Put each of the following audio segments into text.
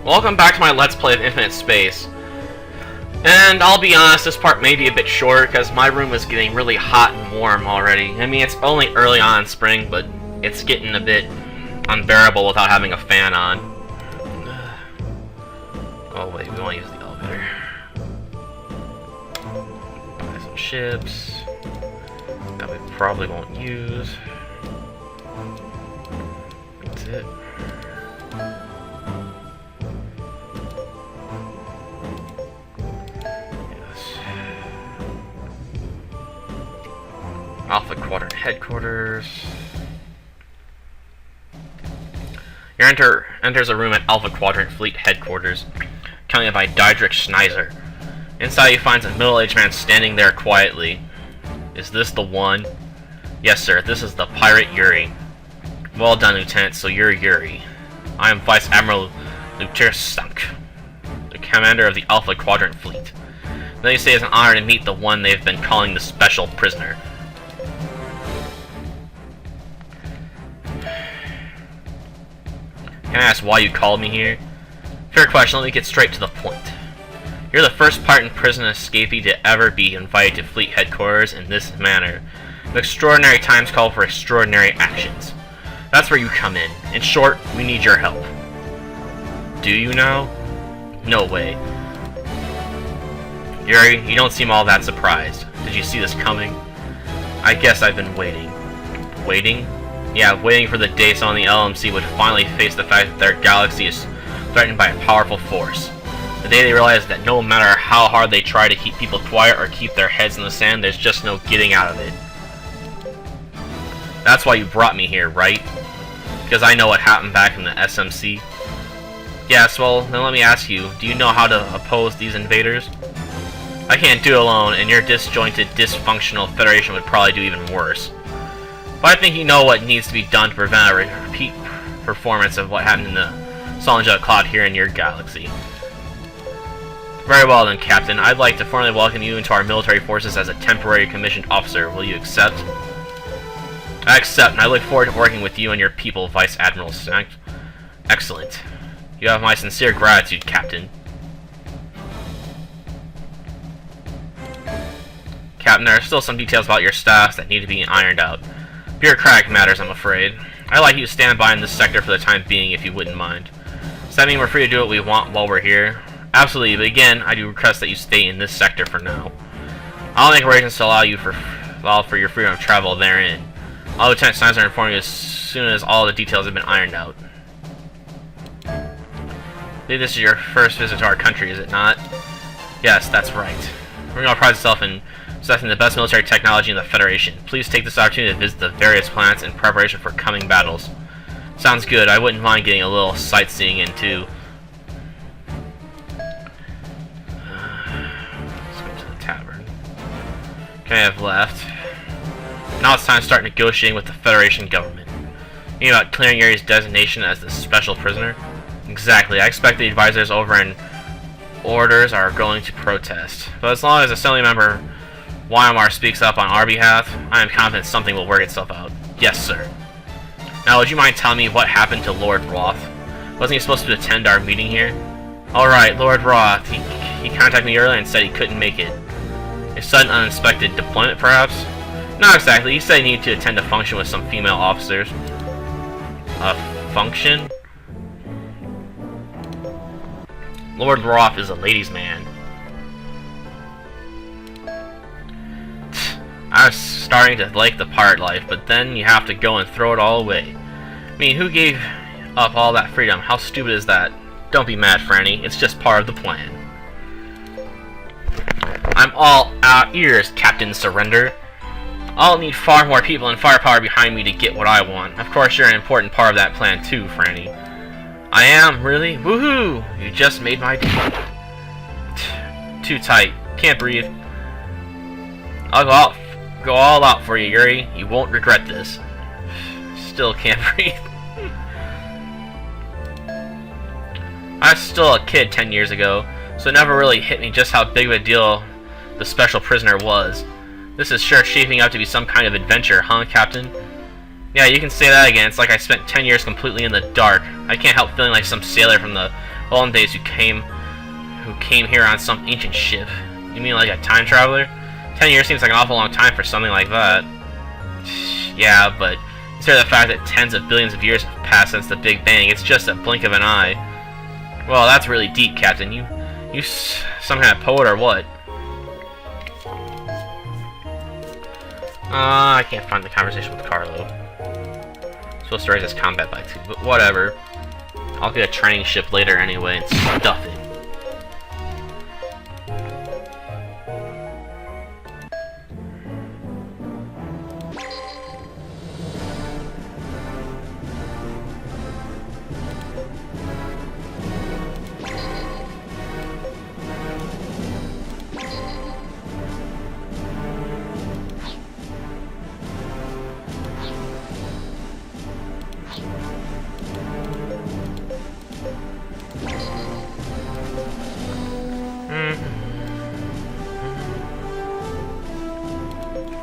Welcome back to my Let's Play of Infinite Space. And I'll be honest, this part may be a bit short because my room is getting really hot and warm already. I mean, it's only early on in spring, but it's getting a bit unbearable without having a fan on. Oh wait, we want to use the elevator. Buy some ships that we probably won't use. That's it. Alpha Quadrant Headquarters. Your enters a room at Alpha Quadrant Fleet Headquarters, accompanied by Diedrich Schneiser. Inside he finds a middle-aged man standing there quietly. Is this the one? Yes, sir, this is the pirate Yuri. Well done, Lieutenant, so you're Yuri. I am Vice Admiral Luterstank, the commander of the Alpha Quadrant Fleet. Then you say it's an honor to meet the one they've been calling the special prisoner. Can I ask why you called me here? Fair question, let me get straight to the point. You're the first pirate and prison escapee to ever be invited to fleet headquarters in this manner. The extraordinary times call for extraordinary actions. That's where you come in. In short, we need your help. Do you now? No way. Yuri, you don't seem all that surprised. Did you see this coming? I guess I've been waiting. Waiting? Yeah, waiting for the day someone in the LMC would finally face the fact that their galaxy is threatened by a powerful force. The day they realize that no matter how hard they try to keep people quiet or keep their heads in the sand, there's just no getting out of it. That's why you brought me here, right? Because I know what happened back in the SMC. Yes, well, then let me ask you, do you know how to oppose these invaders? I can't do it alone, and your disjointed, dysfunctional Federation would probably do even worse. But I think you know what needs to be done to prevent a repeat performance of what happened in the Solange Cloud here in your galaxy. Very well then, Captain. I'd like to formally welcome you into our military forces as a temporary commissioned officer. Will you accept? I accept, and I look forward to working with you and your people, Vice Admiral Stank. Excellent. You have my sincere gratitude, Captain. Captain, there are still some details about your staff that need to be ironed out. Bureaucratic matters, I'm afraid. I'd like you to stand by in this sector for the time being, if you wouldn't mind. Does that mean we're free to do what we want while we're here? Absolutely, but again, I do request that you stay in this sector for now. I'll make arrangements to allow for your freedom of travel therein. I'll Lieutenant Schneiser inform you as soon as all the details have been ironed out. I believe this is your first visit to our country, is it not? Yes, that's right. Ringo prides itself in possessing the best military technology in the Federation. Please take this opportunity to visit the various planets in preparation for coming battles. Sounds good. I wouldn't mind getting a little sightseeing in too. Let's go to the tavern. Okay, I've left. Now it's time to start negotiating with the Federation government. Thinking about clearing Yuri's designation as the special prisoner? Exactly. I expect the advisors over in Orders are going to protest. But as long as Assembly Member Weimar speaks up on our behalf, I am confident something will work itself out. Yes, sir. Now, would you mind telling me what happened to Lord Roth? Wasn't he supposed to attend our meeting here? Alright, Lord Roth. He contacted me earlier and said he couldn't make it. A sudden unexpected deployment, perhaps? Not exactly. He said he needed to attend a function with some female officers. A function? Lord Roth is a ladies' man. I was starting to like the pirate life, but then you have to go and throw it all away. I mean, who gave up all that freedom? How stupid is that? Don't be mad, Franny. It's just part of the plan. I'm all ears, Captain Surrender. I'll need far more people and firepower behind me to get what I want. Of course, you're an important part of that plan too, Franny. I am? Really? Woohoo! You just made my day. Too tight. Can't breathe. I'll go all out for you, Yuri. You won't regret this. Still can't breathe. I was still a kid 10 years ago, so it never really hit me just how big of a deal the special prisoner was. This is sure shaping up to be some kind of adventure, huh, Captain? Yeah, you can say that again. It's like I spent 10 years completely in the dark. I can't help feeling like some sailor from the olden days who came here on some ancient ship. You mean like a time traveler? 10 years seems like an awful long time for something like that. Yeah, but consider the fact that tens of billions of years have passed since the Big Bang. It's just a blink of an eye. Well, that's really deep, Captain. You some kind of poet or what? I can't find the conversation with Carlo. Supposed to raise his combat by 2, but whatever. I'll get a training ship later anyway and stuff it.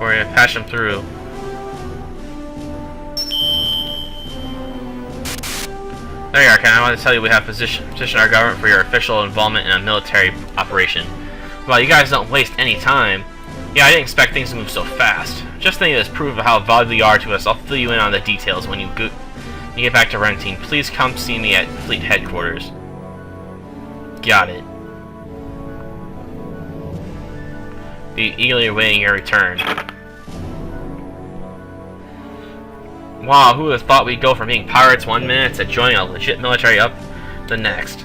Before you patch him through. There you are, Ken. I want to tell you we have petitioned our government for your official involvement in a military operation. Well, you guys don't waste any time. Yeah, I didn't expect things to move so fast. Just think of this proof of how valuable you are to us. I'll fill you in on the details when you get back to renting. Please come see me at Fleet Headquarters. Got it. Be eagerly awaiting your return. Wow, who would have thought we'd go from being pirates 1 minute to joining a legit military up the next?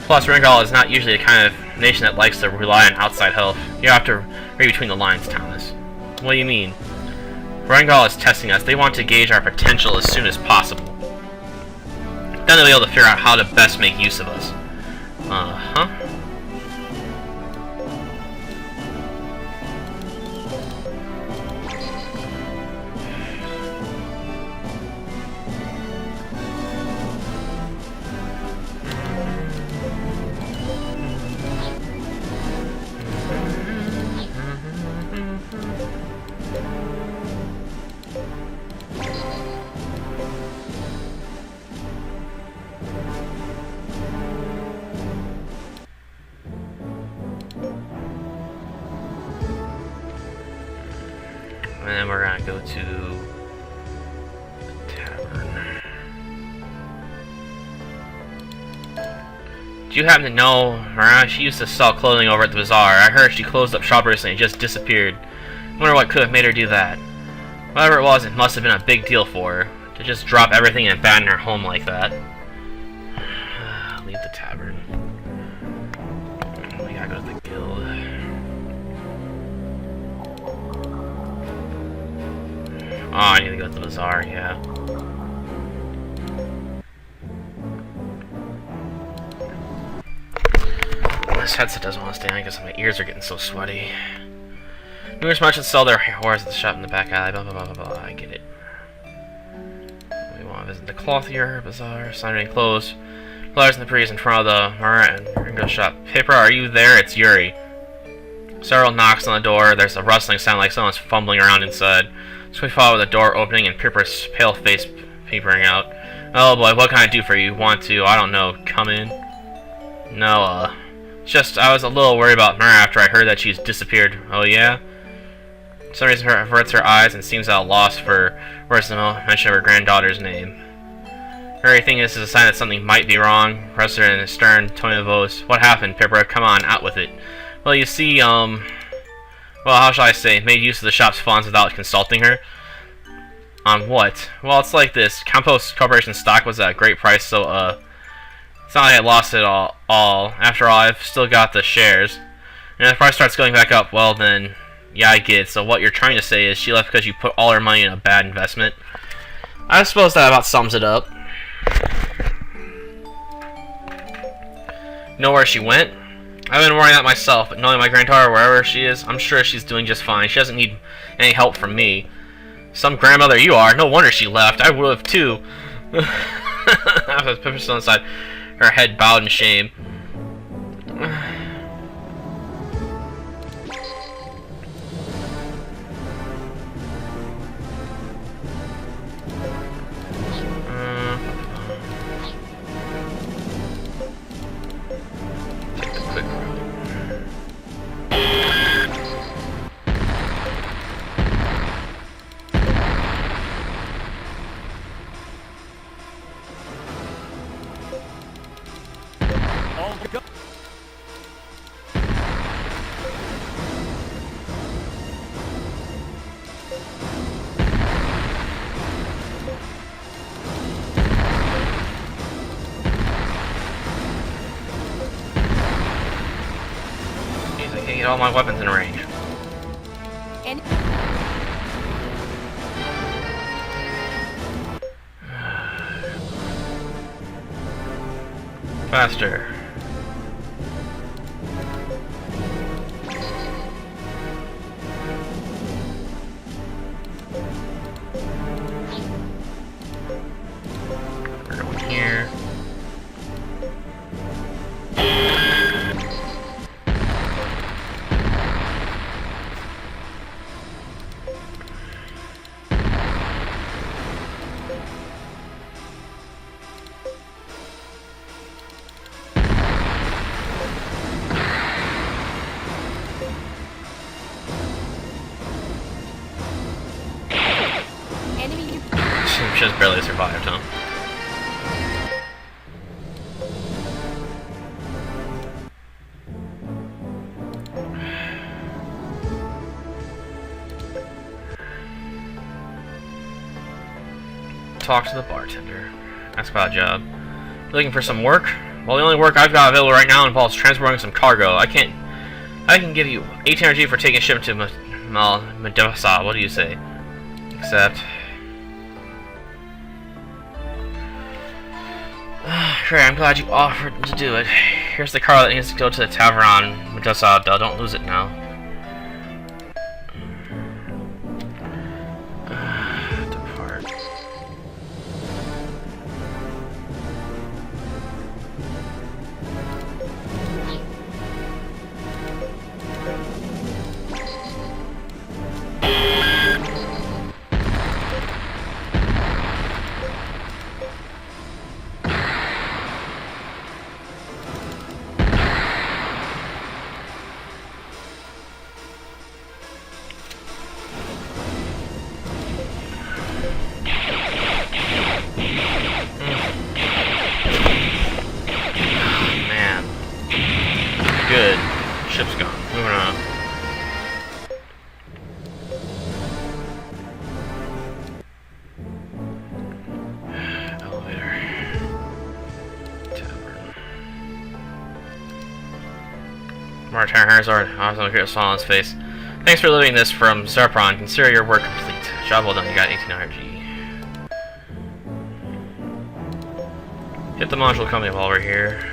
Plus, Ringal is not usually the kind of nation that likes to rely on outside help. You have to read between the lines, Thomas. What do you mean? Ringal is testing us. They want to gauge our potential as soon as possible. Then they'll be able to figure out how to best make use of us. Uh-huh. And then we're gonna go to the tavern. Do you happen to know Mariah? She used to sell clothing over at the bazaar. I heard she closed up shop recently and just disappeared. Wonder what could have made her do that. Whatever it was, it must have been a big deal for her to just drop everything and abandon her home like that. Leave the tavern. We gotta go to the guild. Oh, I need to go to the bazaar, yeah. This headset doesn't want to stay on because my ears are getting so sweaty. Numerous merchants sell their wares at the shop in the back alley, blah blah blah blah blah, I get it. We want to visit the clothier, bazaar, signing clothes. Flowers in the breeze in front of the Marat and Ringo shop. Paper, are you there? It's Yuri. Several knocks on the door. There's a rustling sound like someone's fumbling around inside. So we follow the door opening and Pippa's pale face peepering out. Oh boy, what can I do for you? Want to, I don't know, come in? No, just, I was a little worried about Mara after I heard that she's disappeared. Oh yeah? For some reason, averts her eyes and seems at a loss for words to mention of her granddaughter's name. Her thing is a sign that something might be wrong. Rested in a stern tone of voice. What happened, Pippa? Come on, out with it. Well, you see, well, how shall I say, made use of the shop's funds without consulting her? On what? Well, it's like this. Compost Corporation stock was at a great price, so, it's not like I lost it all. After all, I've still got the shares. And if the price starts going back up, well then, yeah, I get it. So what you're trying to say is she left because you put all her money in a bad investment? I suppose that about sums it up. Know where she went? I've been worrying that myself, but knowing my granddaughter wherever she is, I'm sure she's doing just fine. She doesn't need any help from me. Some grandmother you are. No wonder she left. I would have too. After Pippa still inside, her head bowed in shame. go. Jeez, I can't get all my weapons in range. Faster. We're going here. She just barely survived, huh? Talk to the bartender. Ask about a job. You looking for some work? Well, the only work I've got available right now involves transporting some cargo. I can give you 18 energy for taking a ship to Medusa. What do you say? Except... Great, I'm glad you offered to do it. Here's the car that needs to go to the tavern on Medusa. Don't lose it now. Depart. Good. Ship's gone. Moving on. Elevator. Tavern. Martin Hazard. I was on a smile on his face. Thanks for living this from Zarpron. Consider your work complete. Job well done. You got 18 energy. Hit the module company while we're here.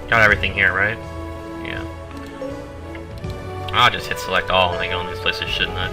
Got everything here, right? Yeah. I'll just hit select all when I go in these places, shouldn't I?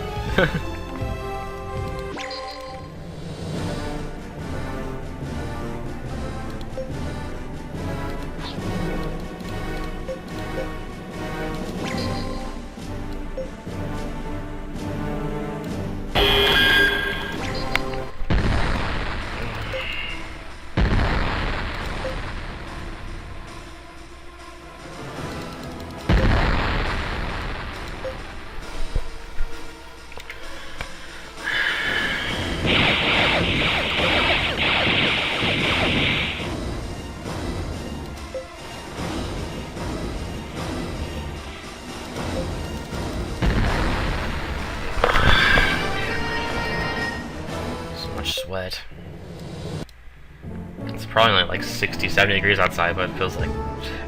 Sweat. It's probably only like 60, 70 degrees outside, but it feels like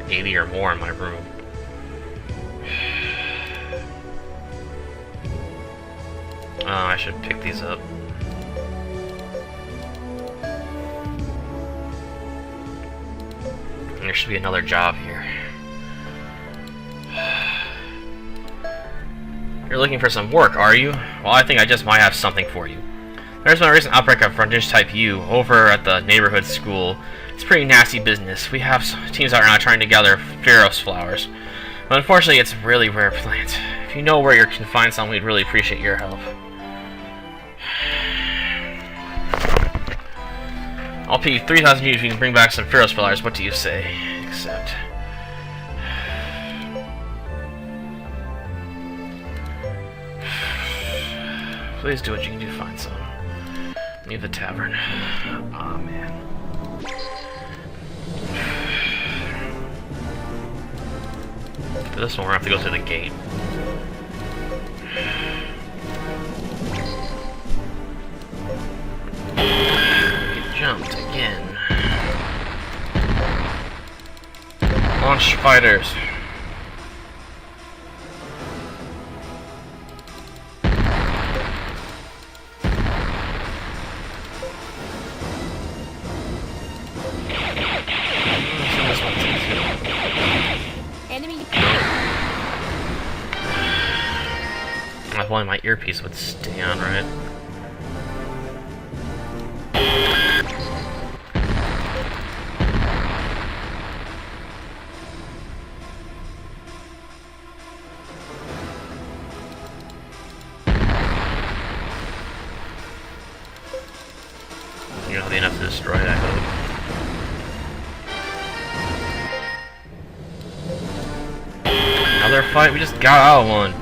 80 or more in my room. Oh, I should pick these up. There should be another job here. You're looking for some work, are you? Well, I think I just might have something for you. There's been a recent outbreak of Frontiers Type U over at the neighborhood school. It's pretty nasty business. We have teams out now trying to gather Pharos flowers. But unfortunately, it's a really rare plant. If you know where you can find some, we'd really appreciate your help. I'll pay you 3,000 if you can bring back some Pharos flowers. What do you say? Accept. Please do what you can do to find some. Leave the tavern. Aw, oh, man. For this one, we're gonna have to go through the gate. Get jumped again. Launch fighters. If only my earpiece would stay on, right? You're healthy enough to destroy it, I hope. Another fight? We just got out of one.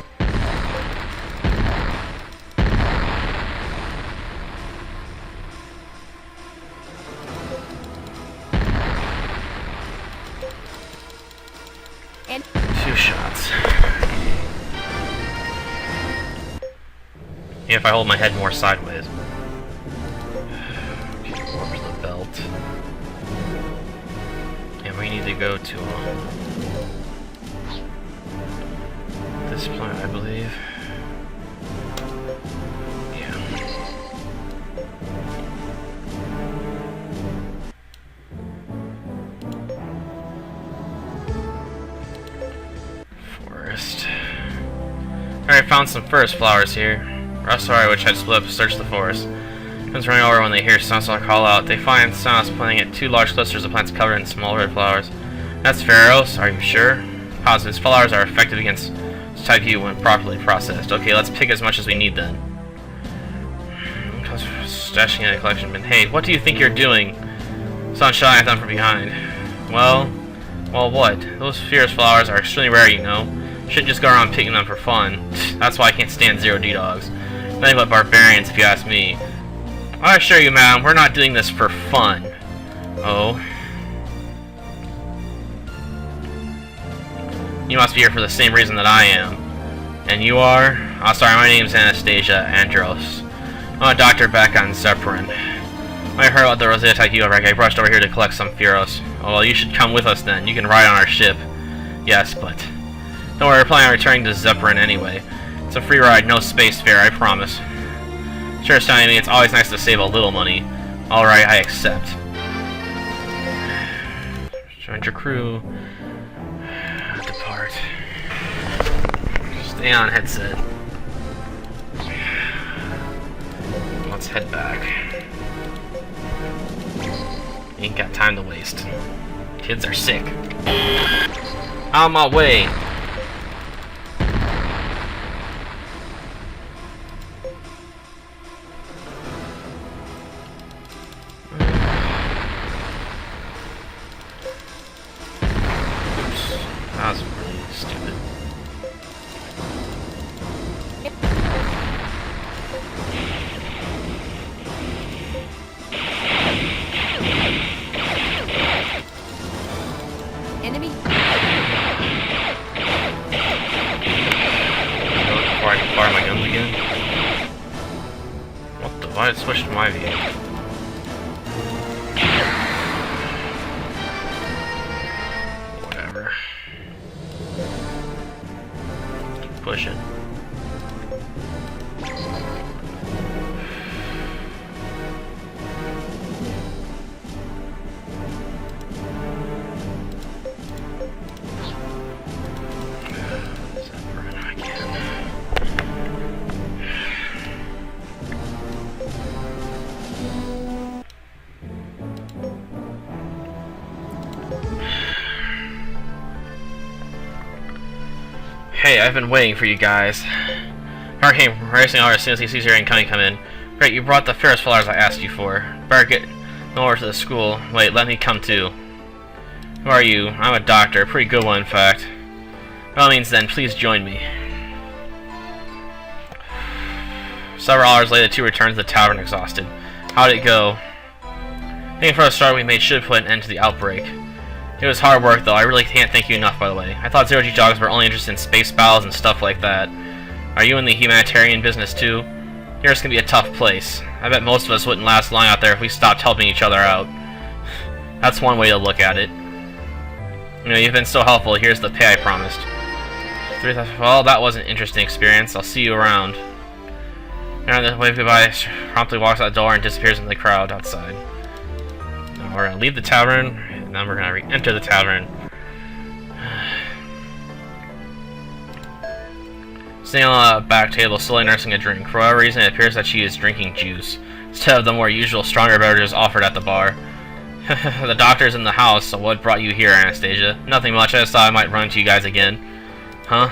Two shots. If I hold my head more sideways. Okay, warps the belt. And we need to go to this planet, I believe. Yeah. Alright, found some forest flowers here. Rastafari, which had split up to search the forest. Comes running over when they hear Sansa call out. They find Sansa planting at 2 large clusters of plants covered in small red flowers. That's Pharos, are you sure? Positive. Flowers are effective against type U when properly processed. Okay, let's pick as much as we need then. Stashing in a collection bin. Hey, what do you think you're doing? Sun shot at them from behind. Well, what? Those Pharos flowers are extremely rare, you know. Shouldn't just go around picking them for fun. That's why I can't stand 0D dogs. Nothing but barbarians, if you ask me. I assure you, madam, we're not doing this for fun. Oh. You must be here for the same reason that I am. And you are? Oh, sorry, my name's Anastasia Andros. I'm a doctor back on Zephyrin. When I heard about the Rosetta type U wreck, I rushed over here to collect some Pharos. Oh, well, you should come with us then. You can ride on our ship. Yes, but don't worry, we're planning on returning to Zephyrin anyway. It's a free ride, no space fare, I promise. Sure, it's telling me it's always nice to save a little money. Alright, I accept. Join your crew. Depart. Stay on headset. Let's head back. Ain't got time to waste. Kids are sick. On my way. That was really stupid. Enemy. Before I can fire my guns again. What the? Why did it switch to my view? Pushing. Hey, I've been waiting for you guys. Hurricane racing over as soon as he sees your incoming come in. Great, you brought the Pharos flowers I asked you for. Better get Over to the school. Wait, let me come too. Who are you? I'm a doctor. A pretty good one, in fact. By all means then, please join me. Several hours later, the two returned to the tavern exhausted. How did it go? I think for the start we made should put an end to the outbreak. It was hard work though, I really can't thank you enough by the way. I thought Zero-G dogs were only interested in space battles and stuff like that. Are you in the humanitarian business too? Here's gonna be a tough place. I bet most of us wouldn't last long out there if we stopped helping each other out. That's one way to look at it. You know, you've been so helpful, here's the pay I promised. Well, that was an interesting experience. I'll see you around. And the wave goodbye, promptly walks out the door and disappears in the crowd outside. Now we're gonna leave the tavern, and then we're gonna re-enter the tavern. Sitting on a back table, slowly nursing a drink. For whatever reason, it appears that she is drinking juice, instead of the more usual, stronger beverages offered at the bar. The doctor's in the house, so what brought you here, Anastasia? Nothing much, I just thought I might run into you guys again. Huh?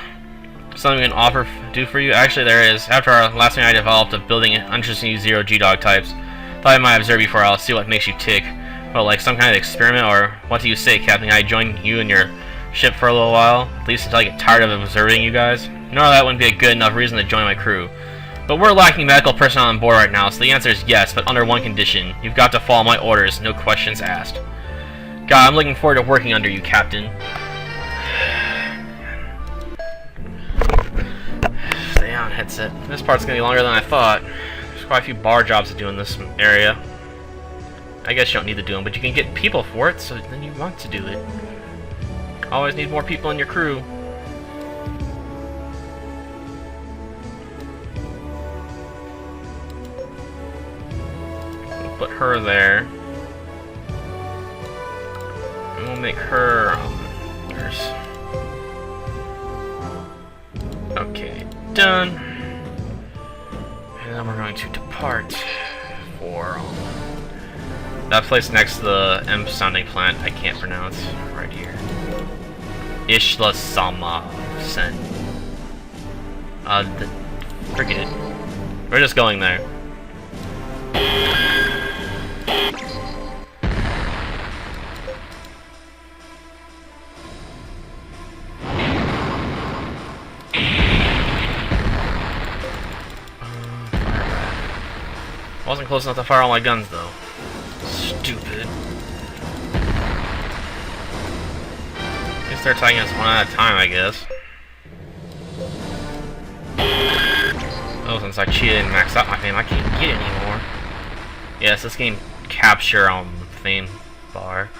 Something we can do for you? Actually, there is. After our last thing I developed of building interesting Zero-G dog types, thought I might observe you for a while, see what makes you tick. Well, like some kind of experiment, or what do you say, Captain? I join you and your ship for a little while, at least until I get tired of observing you guys? No, that wouldn't be a good enough reason to join my crew. But we're lacking medical personnel on board right now, so the answer is yes, but under one condition. You've got to follow my orders, no questions asked. God, I'm looking forward to working under you, Captain. Stay on, headset. This part's gonna be longer than I thought. There's quite a few bar jobs to do in this area. I guess you don't need to do them, but you can get people for it, so then you want to do it. Always need more people in your crew. We'll put her there. And we'll make her nurse. Okay, done. And then we're going to depart for that place next to the M sounding plant I can't pronounce right here. Ishla Sama Sen. Forget it. We're just going there. Wasn't close enough to fire all my guns though. Stupid. Guess they're attacking us one at a time, I guess. Oh, since I cheated and maxed out my fame, I can't get it anymore. Yes, this game capture fame bar.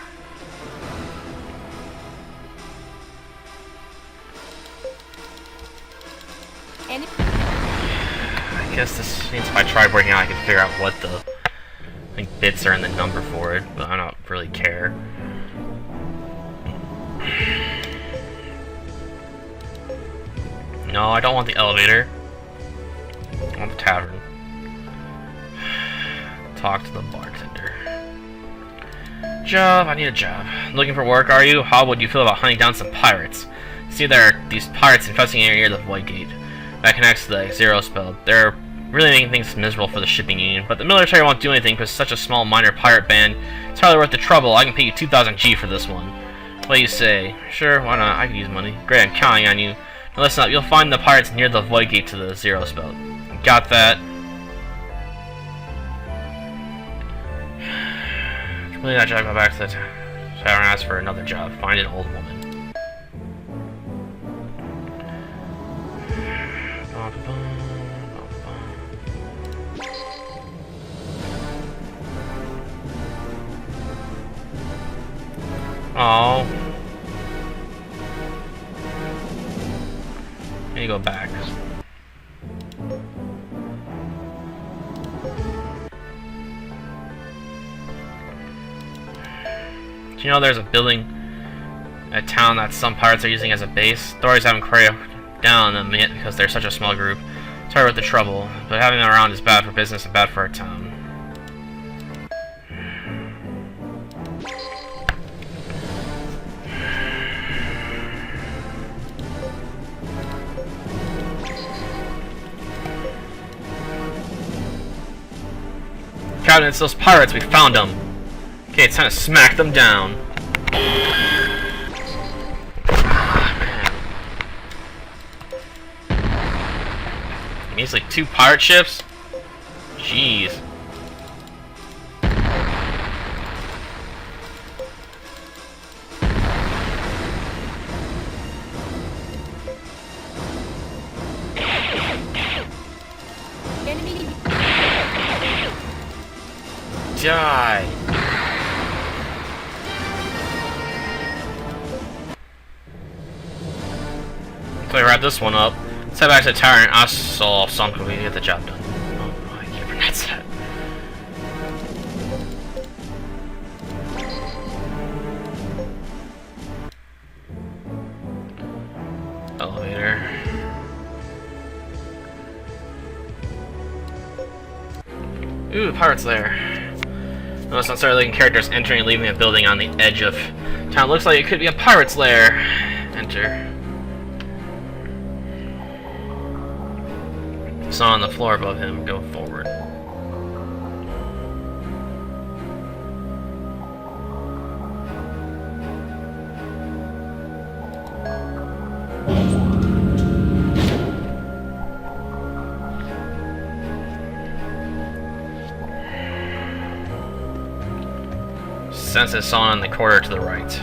I guess this means if I tried working out, I could figure out what the bits are in the number for it, but I don't really care. No, I don't want the elevator. I want the tavern. Talk to the bartender. Job, I need a job. Looking for work, are you? How would you feel about hunting down some pirates? See, there are these pirates infesting an area near the Void Gate. That connects to the Zero spell. They're really making things miserable for the shipping union, but the military won't do anything because such a small minor pirate band. It's hardly worth the trouble. I can pay you 2,000 G for this one. What do you say? Sure, why not? I could use money. Great, I'm counting on you. Now listen up, you'll find the pirates near the Void Gate to the Zero spell. Got that? Completing that job, go back to the tavern and ask for another job. Find an old woman. Oh. Let me go back. Do you know there's a building, a town that some pirates are using as a base? Authorities haven't cracked down on them yet because they're such a small group. Sorry about the trouble, but having them around is bad for business and bad for our town. Captain, it's those pirates. We found them. Okay, it's time to smack them down. He needs like 2 pirate ships? Jeez. Die. So we wrap this one up. Let's head back to the tower and Assault Sunk we get the job done. Oh, I can't pronounce that. Elevator. Ooh, the pirate's there. Notice unstarted-looking characters entering and leaving a building on the edge of town. Looks like it could be a pirate's lair. Enter. Saw on the floor above him. Go forward. Senses someone in the corridor to the right.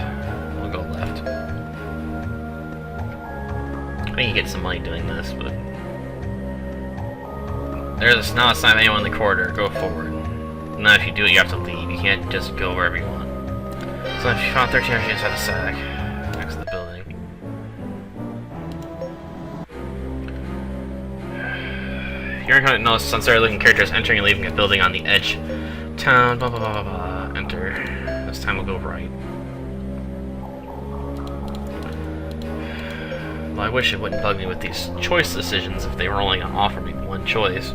We'll go left. I think you get some money doing this, but there's not a sign of anyone in the corridor. Go forward. Now, if you do it, you have to leave. You can't just go wherever you want. So if you found 13 energy inside the sack, next to the building. You're going to notice some looking characters entering and leaving a building on the edge. Town. Blah blah blah blah blah. Enter. This time we'll go right. Well, I wish it wouldn't bug me with these choice decisions if they were only going to offer me one choice.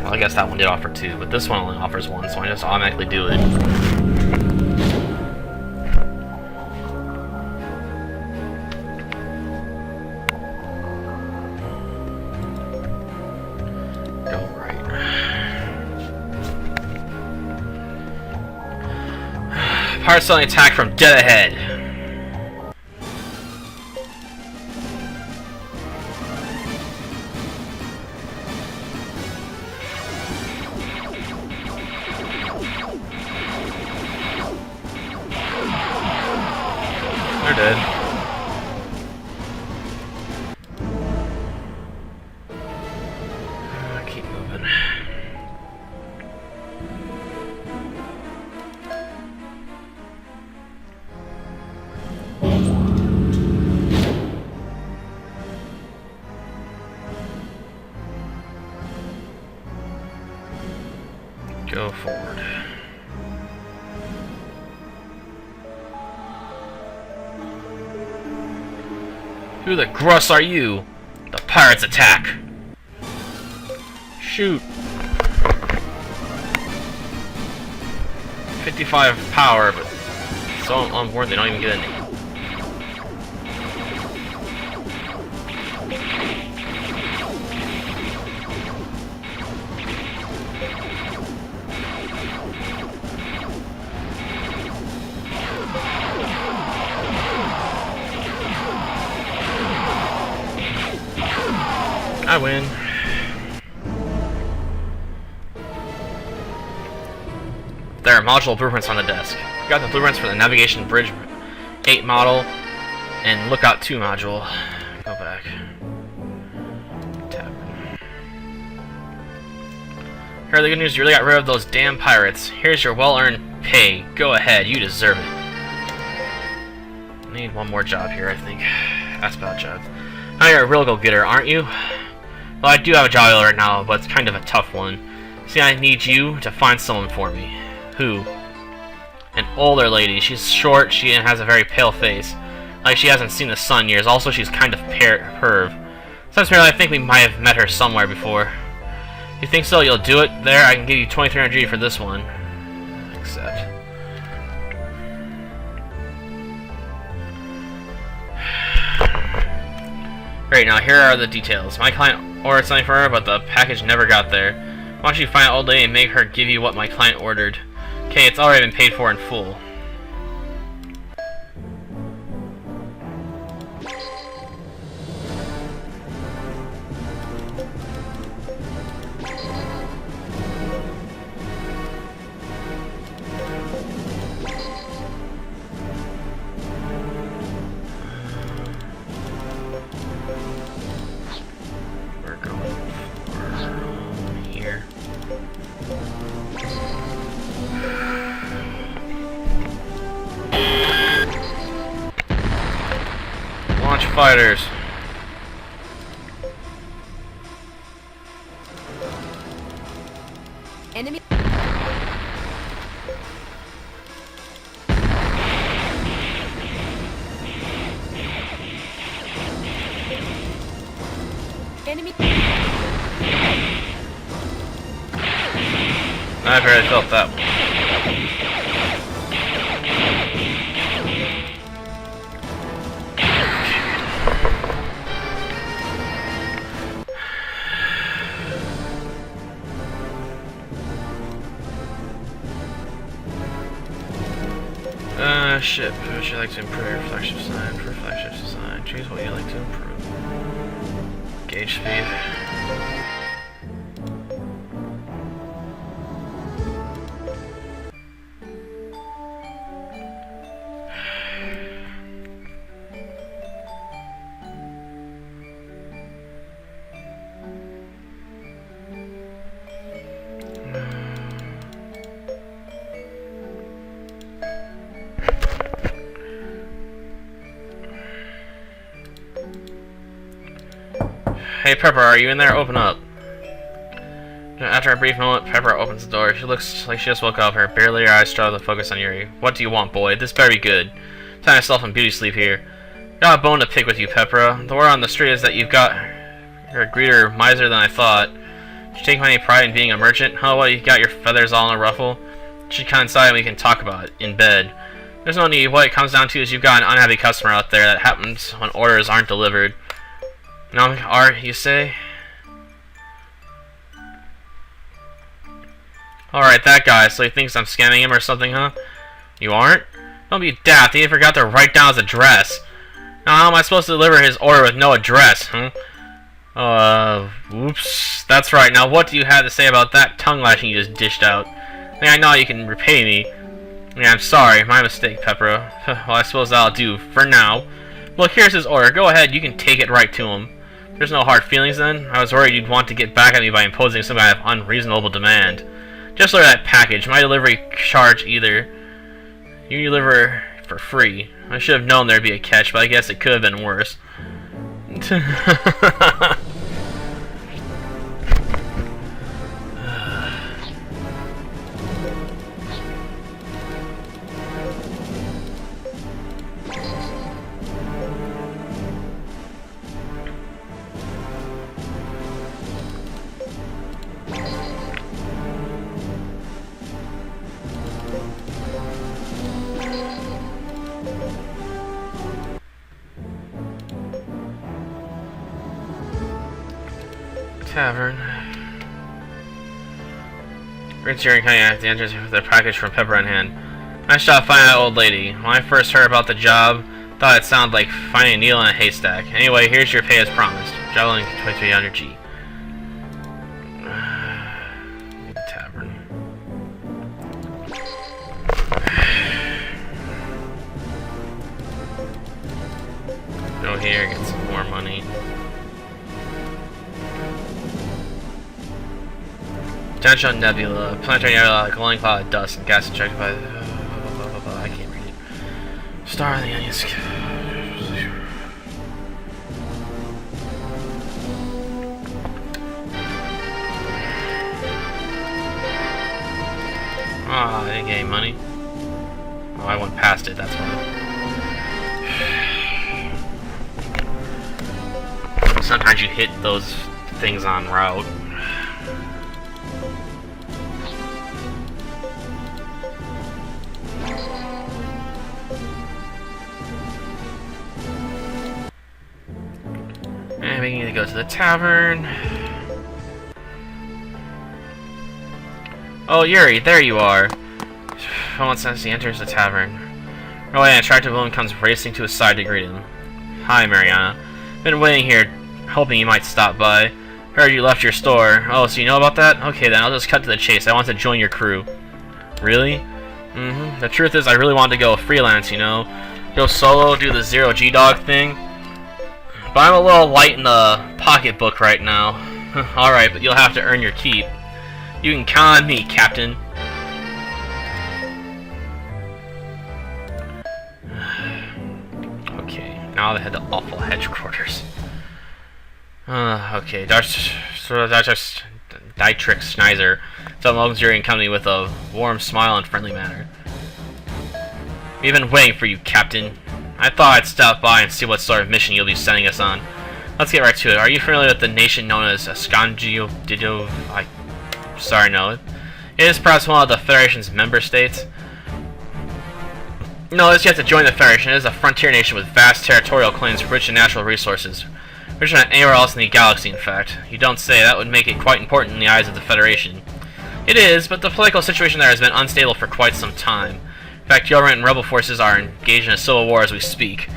Well, I guess that one did offer 2, but this one only offers 1, so I just automatically do it. Go right. Pirates suddenly attack from dead ahead. They're dead. Keep moving. Go forward. Who the gruss are you? The pirates attack! Shoot! 55 power, but so on board they don't even get any. I win. There are module blueprints on the desk. Got the blueprints for the navigation bridge 8 model and lookout 2 module. Go back. Tap. Heard the good news, you really got rid of those damn pirates. Here's your well-earned pay. Go ahead, you deserve it. I need one more job here, I think. That's about a job. Now you're a real go-getter, aren't you? Well, I do have a job right now, but it's kind of a tough one. See, I need you to find someone for me. Who? An older lady. She's short, she has a very pale face. Like she hasn't seen the sun in years. Also, she's kind of perv. Sounds fair, I think we might have met her somewhere before. You think so? You'll do it? There, I can give you 2300 for this one. Accept. Great, now here are the details. My client ordered something for her, but the package never got there. Why don't you find an old lady and make her give you what my client ordered? Okay, it's already been paid for in full. We're going for here. Launch fighters. Enemy. Enemy. I've already felt that one. Ship. Would you like to improve your flagship design? For flagship design, choose what you like to improve. Gauge speed. Hey Pepper, are you in there? Open up. After a brief moment, Pepper opens the door. She looks like she just woke up. Her barely her eyes struggle to focus on Yuri. What do you want, boy? This better be good. Time yourself in beauty sleep here. Got a bone to pick with you, Pepper. The word on the street is that you're a greater miser than I thought. Did you take any pride in being a merchant? Oh, what, you got your feathers all in a ruffle? You should come inside and we can talk about it. In bed. There's no need. What it comes down to is you've got an unhappy customer out there that happens when orders aren't delivered. No, art, you say? Alright, that guy, so he thinks I'm scamming him or something, huh? You aren't? Don't be daft, he forgot to write down his address. Now, how am I supposed to deliver his order with no address, huh? Whoops. That's right, now what do you have to say about that tongue lashing you just dished out? I know you can repay me. Yeah, I'm sorry, my mistake, Pepper. Well, I suppose that'll do, for now. Look, here's his order, go ahead, you can take it right to him. There's no hard feelings then? I was worried you'd want to get back at me by imposing some kind of unreasonable demand. Just look at that package. My delivery charge either. You deliver for free. I should have known there'd be a catch, but I guess it could have been worse. Tavern. Rinse your coming at the entrance with a package from Pepper on hand. Nice job finding that old lady. When I first heard about the job, thought it sounded like finding a needle in a haystack. Anyway, here's your pay as promised. Traveling 2300 G. Tavern. Go here, get some more money. Attention Nebula, planetary nebula, a glowing cloud of dust and gas injected by I can't read it. Star on the onions. Ah, I didn't get any money. Oh, I went past it, that's why. Sometimes you hit those things en route. And we need to go to the tavern. Oh, Yuri, there you are. once as he enters the tavern. Right away, an attractive woman comes racing to his side to greet him. Hi, Mariana. Been waiting here, hoping you might stop by. Heard you left your store. Oh, so you know about that? Okay then, I'll just cut to the chase. I want to join your crew. Really? Mm-hmm. The truth is, I really want to go freelance, you know? Go solo, do the zero G-Dog thing. But I'm a little light in the pocketbook right now. Alright, but you'll have to earn your keep. You can count on me, Captain. Okay, now they head to awful headquarters. Okay, Dietrich Schneiser welcomes your company with a warm smile and friendly manner. We've been waiting for you, Captain. I thought I'd stop by and see what sort of mission you'll be sending us on. Let's get right to it. Are you familiar with the nation known as Scandio Dido? Sorry, no. It is perhaps one of the Federation's member states. No, it's yet to join the Federation. It is a frontier nation with vast territorial claims, rich in natural resources. Richer than anywhere else in the galaxy, in fact. You don't say. That would make it quite important in the eyes of the Federation. It is, but the political situation there has been unstable for quite some time. In fact, government and rebel forces are engaged in a civil war as we speak.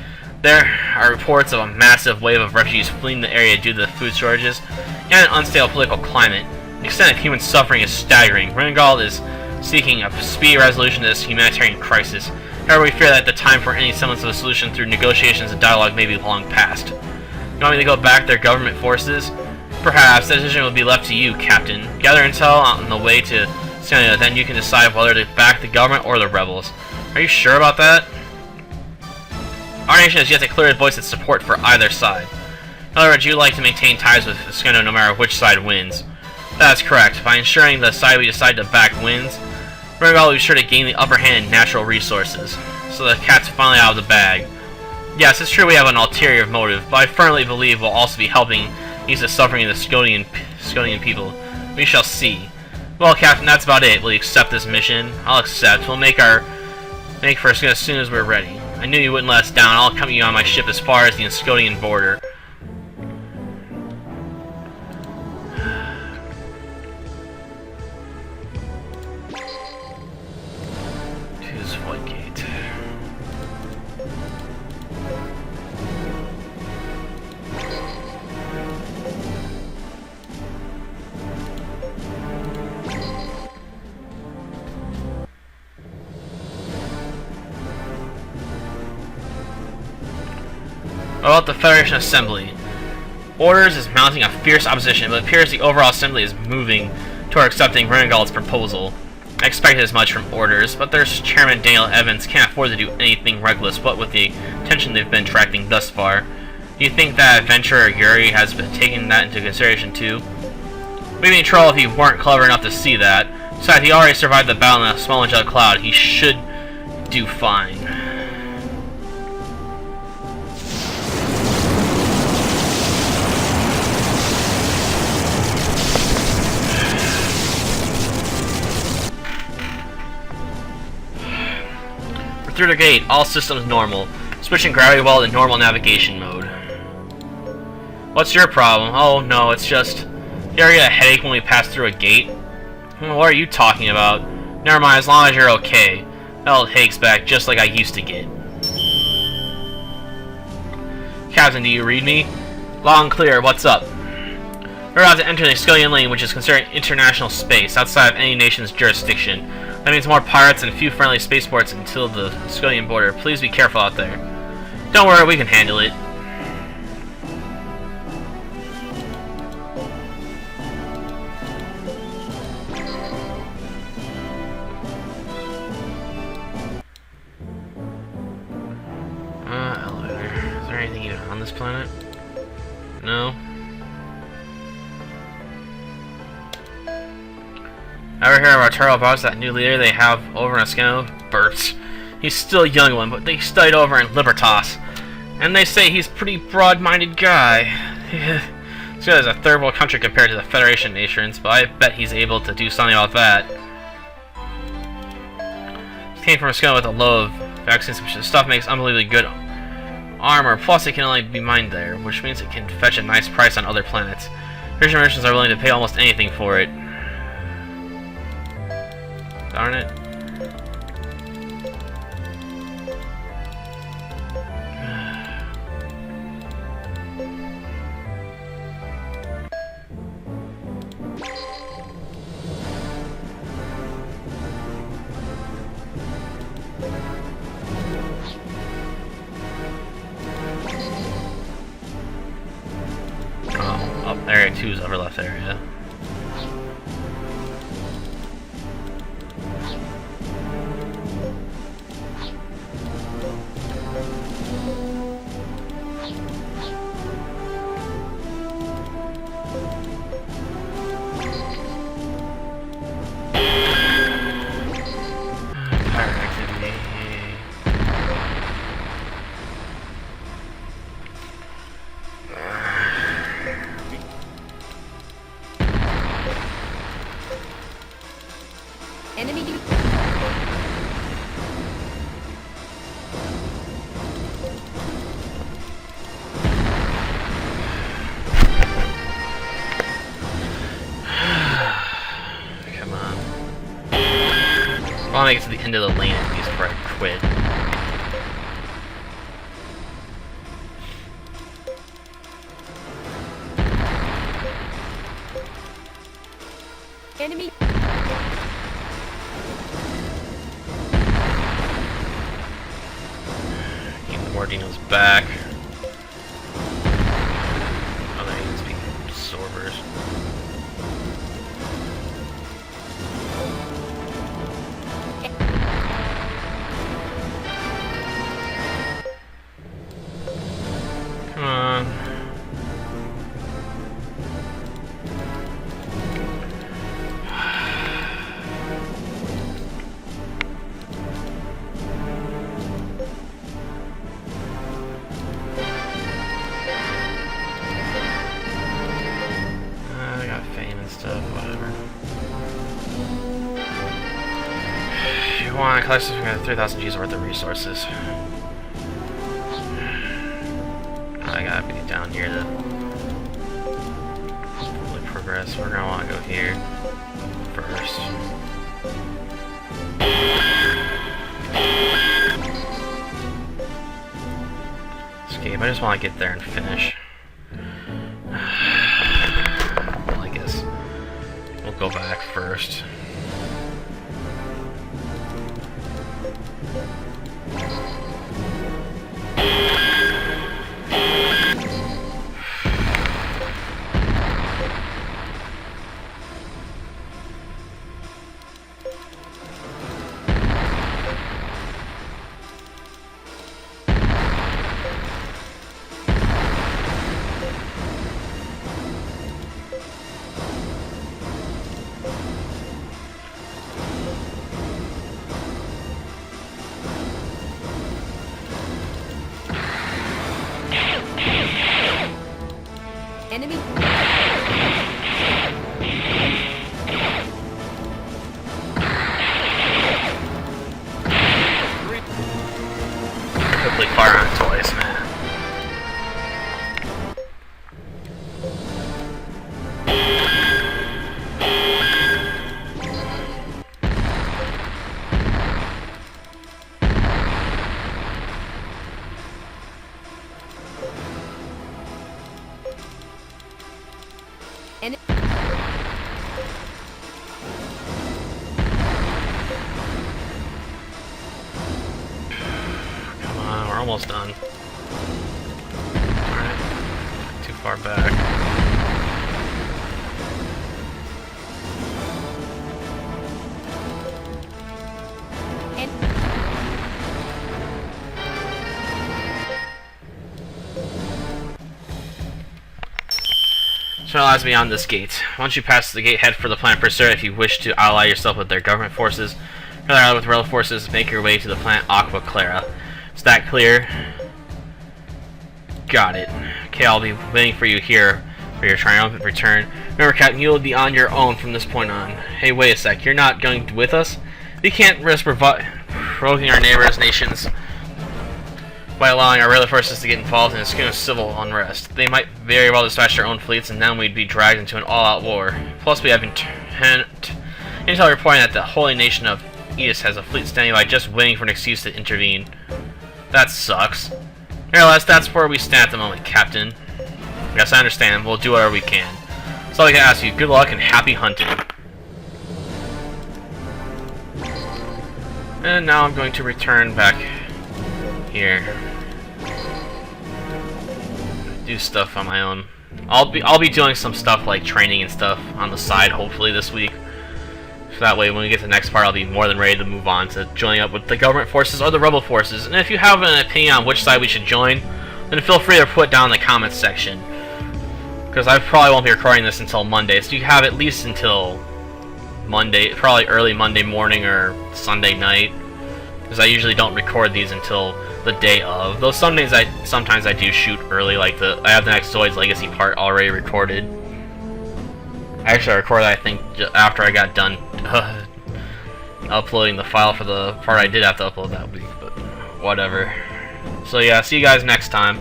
There are reports of a massive wave of refugees fleeing the area due to the food shortages and an unstable political climate. The extent of human suffering is staggering. Renegald is seeking a speedy resolution to this humanitarian crisis. However, we fear that the time for any semblance of a solution through negotiations and dialogue may be long past. You want me to go back their government forces? Perhaps. The decision will be left to you, Captain. Gather intel on the way to Scandia, then you can decide whether to back the government or the rebels. Are you sure about that? Our nation has yet to clearly voice its support for either side. In other words, you'd like to maintain ties with Scandia no matter which side wins. That's correct. By ensuring the side we decide to back wins, Renegald will be sure to gain the upper hand in natural resources. So the cat's finally out of the bag. Yes, it's true we have an ulterior motive, but I firmly believe we'll also be helping ease the suffering of the Scodian people. We shall see. Well, Captain, that's about it. Will you accept this mission? I'll accept. We'll make for us as soon as we're ready. I knew you wouldn't let us down. I'll accompany you on my ship as far as the Scodian border. About the Federation Assembly. Orders is mounting a fierce opposition, but it appears the overall assembly is moving toward accepting Renegald's proposal. I expected as much from Orders, but their chairman Daniel Evans can't afford to do anything reckless, what with the attention they've been attracting thus far. Do you think that adventurer Yuri has been taking that into consideration too? We'd be in trouble if he weren't clever enough to see that. Besides, he already survived the battle in a small angelic cloud. He should do fine. Through the gate, all systems normal. Switching gravity well to normal navigation mode. What's your problem? Oh no, it's just... You ever get a headache when we pass through a gate? What are you talking about? Never mind, as long as you're okay. That'll headaches back just like I used to get. Captain, do you read me? Loud and clear, what's up? We're about to enter the Scodian lane, which is considered international space, outside of any nation's jurisdiction. That means more pirates and a few friendly spaceports until the Scodian border. Please be careful out there. Don't worry, we can handle it. Elevator. Is there anything even on this planet? No. Ever hear of Arturo Boss, that new leader they have over in Ascano? Burps. He's still a young one, but they studied over in Libertas. And they say he's a pretty broad-minded guy. This guy is a third world country compared to the Federation nations, but I bet he's able to do something about that. He came from Ascano with a load of vaccines, which the stuff makes unbelievably good armor, plus it can only be mined there, which means it can fetch a nice price on other planets. Christian merchants are willing to pay almost anything for it. Darn it. Area 2's upper left area. Enemy. Come on. I want to make it to the end of the lane at least before I quit. Enemy. Mordino's back. Other units being absorbers. Come on. I collected 3,000 G's worth of resources. I gotta be down here to fully progress. We're gonna want to go here first. Escape. I just want to get there and finish. Well, I guess we'll go back first. Enemy. Quickly fire on twice, man. Enemy. Come on, we're almost done. Alright. Too far back. Lies beyond this gate. Once you pass the gate, head for the plant pursuit. If you wish to ally yourself with their government forces, or ally with rebel forces, make your way to the plant Aqua Clara. Is that clear? Got it. Okay, I'll be waiting for you here for your triumphant return. Remember, Captain, you'll be on your own from this point on. Hey, wait a sec. You're not going with us? We can't risk provoking our neighbors' nations by allowing our rebel forces to get involved in a scheme of civil unrest. They might very well dispatch their own fleets, and then we'd be dragged into an all-out war. Plus, we have intel reporting that the holy nation of Edis has a fleet standing by just waiting for an excuse to intervene. That sucks. Nevertheless, that's where we stand at the moment, Captain. Yes, I understand. We'll do whatever we can. That's all I can ask you. Good luck and happy hunting. And now I'm going to return back here. Do stuff on my own I'll be doing some stuff like training and stuff on the side hopefully this week. So that way when we get to the next part I'll be more than ready to move on to joining up with the government forces or the rebel forces. And if you have an opinion on which side we should join, then feel free to put it down in the comments section. Because I probably won't be recording this until Monday, so you have at least until Monday, probably early Monday morning or Sunday night. Because I usually don't record these until the day of. Though sometimes I do shoot early, like I have the next Zoid's Legacy part already recorded. Actually, I recorded I think after I got done uploading the file for the part I did have to upload that week, but whatever. So yeah, see you guys next time.